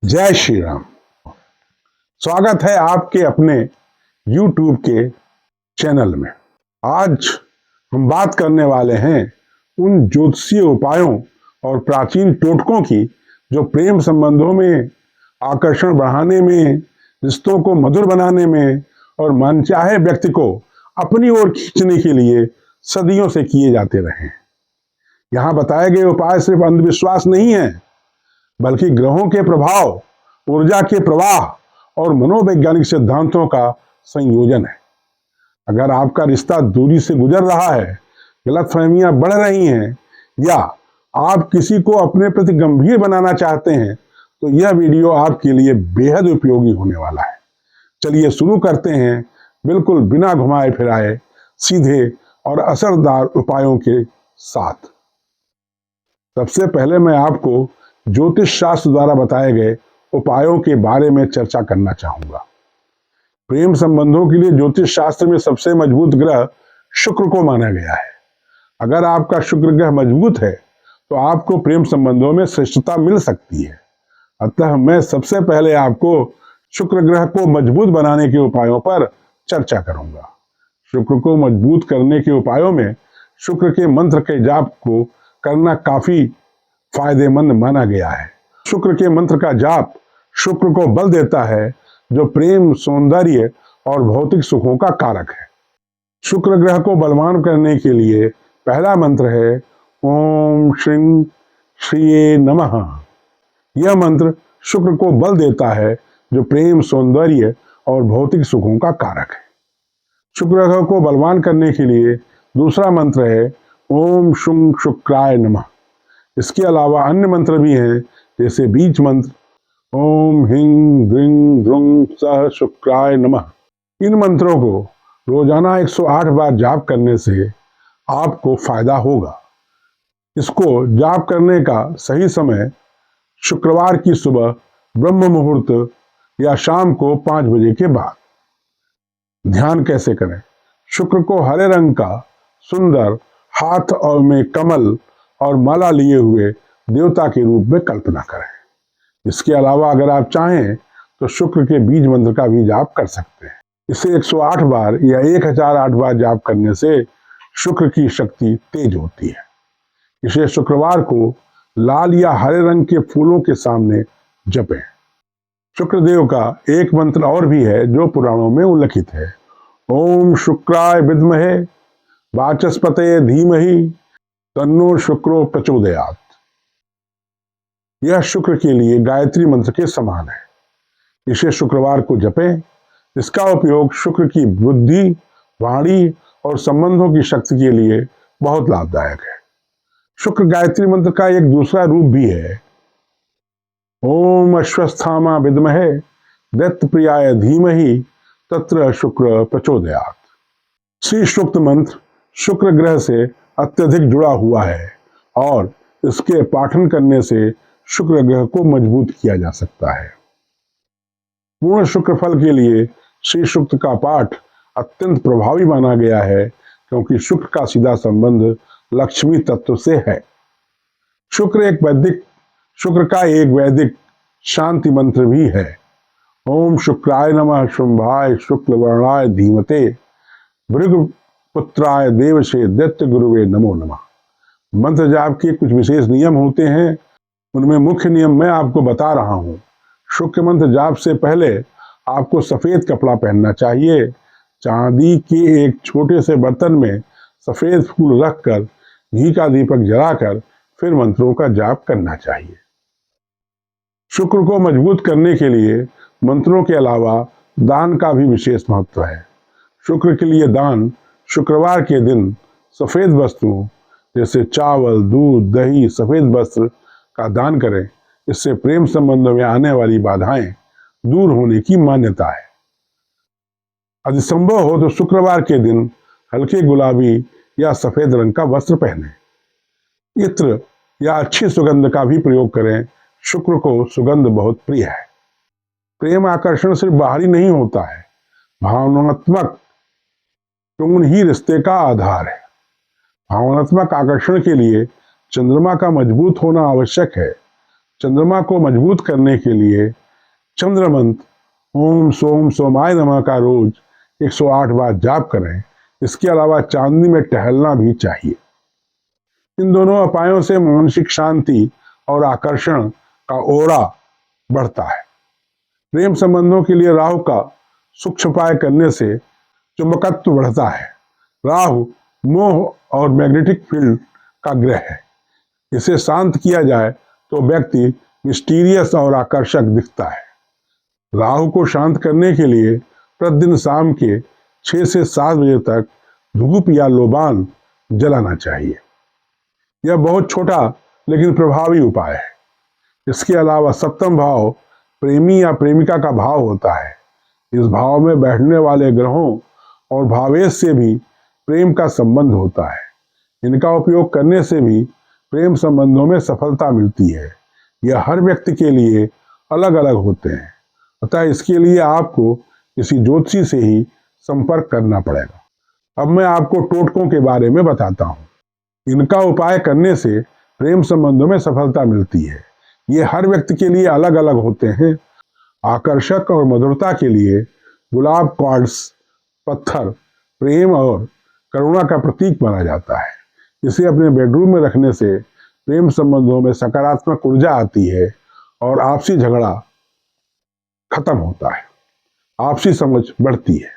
जय श्री राम। स्वागत है आपके अपने YouTube के चैनल में। आज हम बात करने वाले हैं उन ज्योतिषीय उपायों और प्राचीन टोटकों की जो प्रेम संबंधों में आकर्षण बढ़ाने में, रिश्तों को मधुर बनाने में और मनचाहे व्यक्ति को अपनी ओर खींचने के लिए सदियों से किए जाते रहे हैं। यहाँ बताए गए उपाय सिर्फ अंधविश्वास नहीं है, बल्कि ग्रहों के प्रभाव, ऊर्जा के प्रवाह और मनोवैज्ञानिक सिद्धांतों का संयोजन है। अगर आपका रिश्ता दूरी से गुजर रहा है, गलतफहमियां बढ़ रही हैं या आप किसी को अपने प्रति गंभीर बनाना चाहते हैं, तो यह वीडियो आपके लिए बेहद उपयोगी होने वाला है। चलिए शुरू करते हैं, बिल्कुल बिना घुमाए फिराए, सीधे और असरदार उपायों के साथ। सबसे पहले मैं आपको ज्योतिष शास्त्र द्वारा बताए गए उपायों के बारे में चर्चा करना चाहूंगा। प्रेम संबंधों के लिए ज्योतिष शास्त्र में सबसे मजबूत ग्रह शुक्र को माना गया है। अगर आपका शुक्र ग्रह मजबूत है तो आपको प्रेम संबंधों में श्रेष्ठता मिल सकती है। अतः मैं सबसे पहले आपको शुक्र ग्रह को मजबूत बनाने के उपायों पर चर्चा करूंगा। शुक्र को मजबूत करने के उपायों में शुक्र के मंत्र के जाप को करना काफी फायदेमंद माना गया है। शुक्र के मंत्र का जाप शुक्र को बल देता है, जो प्रेम, सौंदर्य और भौतिक सुखों का कारक है। शुक्र ग्रह को बलवान करने के लिए पहला मंत्र है ओम श्रीं श्रीये नमः। यह मंत्र शुक्र को बल देता है, जो प्रेम, सौंदर्य और भौतिक सुखों का कारक है। शुक्र ग्रह को बलवान करने के लिए दूसरा मंत्र है ओम शुं शुक्राय नमः। इसके अलावा अन्य मंत्र भी हैं, जैसे बीज मंत्र ओम ह्रीं द्रीं द्रुं सः शुक्राय नमः। इन मंत्रों को रोजाना 108 बार जाप करने से आपको फायदा होगा। इसको जाप करने का सही समय शुक्रवार की सुबह ब्रह्म मुहूर्त या शाम को 5 बजे के बाद। ध्यान कैसे करें? शुक्र को हरे रंग का सुंदर हाथ और में कमल और माला लिए हुए देवता के रूप में कल्पना करें। इसके अलावा अगर आप चाहें तो शुक्र के बीज मंत्र का भी जाप कर सकते हैं। इसे 108 बार या 1008 बार जाप करने से शुक्र की शक्ति तेज होती है। इसे शुक्रवार को लाल या हरे रंग के फूलों के सामने जपें। शुक्रदेव का एक मंत्र और भी है जो पुराणों में उल्लिखित है। ओम शुक्राय विद्महे वाचस्पतये धीमहि तन्नो शुक्रो प्रचोदयात्। यह शुक्र के लिए गायत्री मंत्र के समान है। इसे शुक्रवार को जपें। इसका उपयोग शुक्र की बुद्धि, वाणी और संबंधों की शक्ति के लिए बहुत लाभदायक है। शुक्र गायत्री मंत्र का एक दूसरा रूप भी है ओम अश्वस्थामा विद्महे दैत्यप्रियाय धीमहि तत्र शुक्र प्रचोदयात्। श्री सूक्त मंत्र शुक्र ग्रह से अत्यधिक जुड़ा हुआ है और इसके पाठन करने से शुक्र ग्रह को मजबूत किया जा सकता है। पूर्ण शुक्र फल के लिए श्री सूक्त का पाठ अत्यंत प्रभावी माना गया है, क्योंकि शुक्र का सीधा संबंध लक्ष्मी तत्व से है। शुक्र का एक वैदिक शांति मंत्र भी है। ओम शुक्राय नमः शुंभाय शुक्ल वर्णाय धीमते भृगपुत्राय देवशे दैत्य गुरुवे नमो नमः। मंत्र जाप के कुछ विशेष नियम होते हैं, उनमें मुख्य नियम मैं आपको बता रहा हूं। शुक्र मंत्र जाप से पहले आपको सफेद कपड़ा पहनना चाहिए। चांदी के एक छोटे से बर्तन में सफेद फूल रखकर घी का दीपक जलाकर फिर मंत्रों का जाप करना चाहिए। शुक्र को मजबूत करने के लिए मंत्रों के अलावा दान का भी विशेष महत्व है। शुक्र के लिए दान शुक्रवार के दिन सफेद वस्तुओं जैसे चावल, दूध, दही, सफेद वस्त्र का दान करें। इससे प्रेम संबंधों में आने वाली बाधाएं दूर होने की मान्यता है। यदि संभव हो तो शुक्रवार के दिन हल्के गुलाबी या सफेद रंग का वस्त्र पहनें। इत्र या अच्छी सुगंध का भी प्रयोग करें। शुक्र को सुगंध बहुत प्रिय है। प्रेम आकर्षण सिर्फ बाहरी नहीं होता है, भावनात्मक टोन ही रिश्ते का आधार है। भावनात्मक आकर्षण के लिए चंद्रमा का मजबूत होना आवश्यक है। चंद्रमा को मजबूत करने के लिए चंद्र मंत्र ओम सोम सोमाय नमः का रोज 108 बार जाप करें। इसके अलावा चांदनी में टहलना भी चाहिए। इन दोनों उपायों से मानसिक शांति और आकर्षण का ओरा बढ़ता है। प्रेम संबंधों के लिए राहु का सूक्ष्म उपाय करने से चुंबकत्व बढ़ता है। राहु मोह और मैग्नेटिक फील्ड का ग्रह है। इसे शांत किया जाए तो व्यक्ति मिस्टीरियस और आकर्षक दिखता है। राहु को शांत करने के लिए प्रतिदिन शाम के 6 से 7 बजे तक धूप या लोबान जलाना चाहिए। यह बहुत छोटा लेकिन प्रभावी उपाय है। इसके अलावा सप्तम भाव प्रेमी या प्रेमिका का भाव होता है। इस भाव में बैठने वाले ग्रहों और भावेश से भी प्रेम का संबंध होता है। इनका उपयोग करने से भी प्रेम संबंधों में सफलता मिलती है। यह हर व्यक्ति के लिए अलग अलग होते हैं, अतः इसके लिए आपको किसी ज्योतिषी से ही संपर्क करना पड़ेगा। अब मैं आपको टोटकों के बारे में बताता हूँ। इनका उपाय करने से प्रेम संबंधों में सफलता मिलती है। ये हर व्यक्ति के लिए अलग अलग होते हैं। आकर्षक और मधुरता के लिए गुलाब क्वार्ट्ज पत्थर प्रेम और करुणा का प्रतीक माना जाता है। इसे अपने बेडरूम में रखने से प्रेम संबंधों में सकारात्मक ऊर्जा आती है और आपसी झगड़ा खत्म होता है, आपसी समझ बढ़ती है।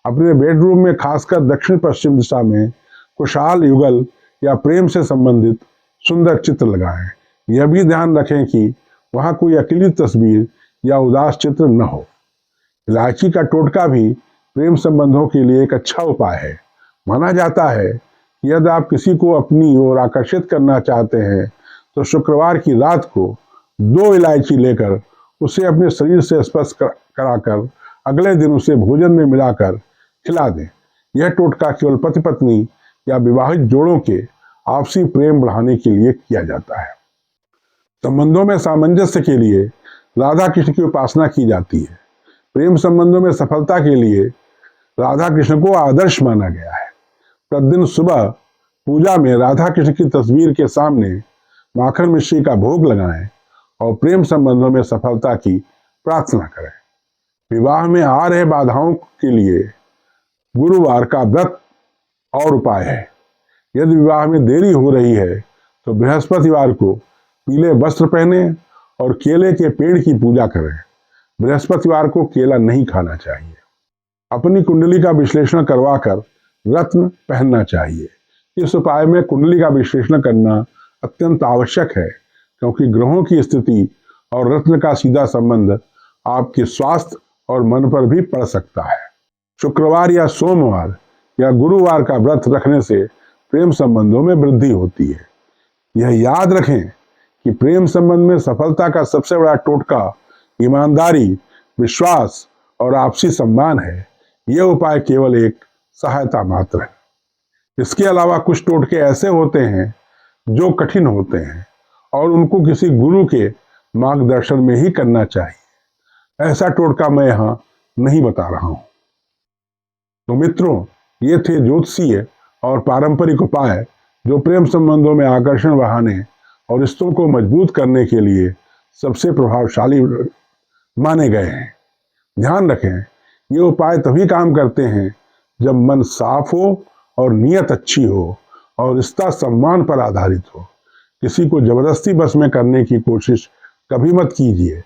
अपने बेडरूम में खासकर दक्षिण पश्चिम दिशा में खुशहाल युगल या प्रेम से संबंधित सुंदर चित्र लगाएं। यह भी ध्यान रखें कि वहां कोई अकेली तस्वीर या उदास चित्र न हो। इलायची का टोटका भी प्रेम संबंधों के लिए एक अच्छा उपाय है। माना जाता है कि यदि आप किसी को अपनी ओर आकर्षित करना चाहते हैं तो शुक्रवार की रात को 2 इलायची लेकर उसे अपने शरीर से स्पर्श कराकर अगले दिन उसे भोजन में मिलाकर खिला दें। यह टोटका केवल पति पत्नी या विवाहित जोड़ों के आपसी प्रेम बढ़ाने के लिए किया जाता है। संबंधों में सामंजस्य के लिए राधा कृष्ण की उपासना की जाती है। प्रेम संबंधों में सफलता के लिए राधा कृष्ण को आदर्श माना गया है। प्रतिदिन सुबह पूजा में राधा कृष्ण की तस्वीर के सामने माखन मिश्री का भोग लगाएं और प्रेम संबंधों में सफलता की प्रार्थना करें। विवाह में आ रहे बाधाओं के लिए गुरुवार का व्रत और उपाय है। यदि विवाह में देरी हो रही है तो बृहस्पतिवार को पीले वस्त्र पहने और केले के पेड़ की पूजा करें। बृहस्पतिवार को केला नहीं खाना चाहिए। अपनी कुंडली का विश्लेषण करवाकर रत्न पहनना चाहिए। इस उपाय में कुंडली का विश्लेषण करना अत्यंत आवश्यक है, क्योंकि ग्रहों की स्थिति और रत्न का सीधा संबंध आपके स्वास्थ्य और मन पर भी पड़ सकता है। शुक्रवार या सोमवार या गुरुवार का व्रत रखने से प्रेम संबंधों में वृद्धि होती है। यह याद रखें कि प्रेम संबंध में सफलता का सबसे बड़ा टोटका ईमानदारी, विश्वास और आपसी सम्मान है। यह उपाय केवल एक सहायता मात्र है। इसके अलावा कुछ टोटके ऐसे होते हैं जो कठिन होते हैं और उनको किसी गुरु के मार्गदर्शन में ही करना चाहिए। ऐसा टोटका मैं यहाँ नहीं बता रहा हूँ। तो मित्रों, ये थे ज्योतिषीय और पारंपरिक उपाय जो प्रेम संबंधों में आकर्षण बढ़ाने और रिश्तों को मजबूत करने के लिए सबसे प्रभावशाली माने गए हैं। ध्यान रखें, ये उपाय तभी काम करते हैं जब मन साफ हो और नीयत अच्छी हो और रिश्ता सम्मान पर आधारित हो। किसी को जबरदस्ती बस में करने की कोशिश कभी मत कीजिए।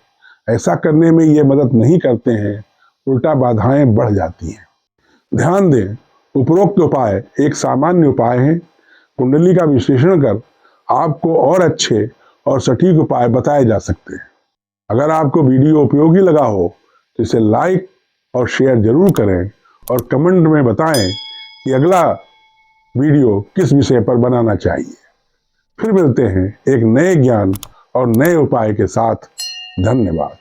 ऐसा करने में ये मदद नहीं करते हैं, उल्टा बाधाएं बढ़ जाती हैं। ध्यान दें, उपरोक्त उपाय एक सामान्य उपाय है। कुंडली का विश्लेषण कर आपको और अच्छे और सटीक उपाय बताए जा सकते हैं। अगर आपको वीडियो उपयोगी लगा हो तो इसे लाइक और शेयर जरूर करें और कमेंट में बताएं कि अगला वीडियो किस विषय पर बनाना चाहिए। फिर मिलते हैं एक नए ज्ञान और नए उपाय के साथ। धन्यवाद।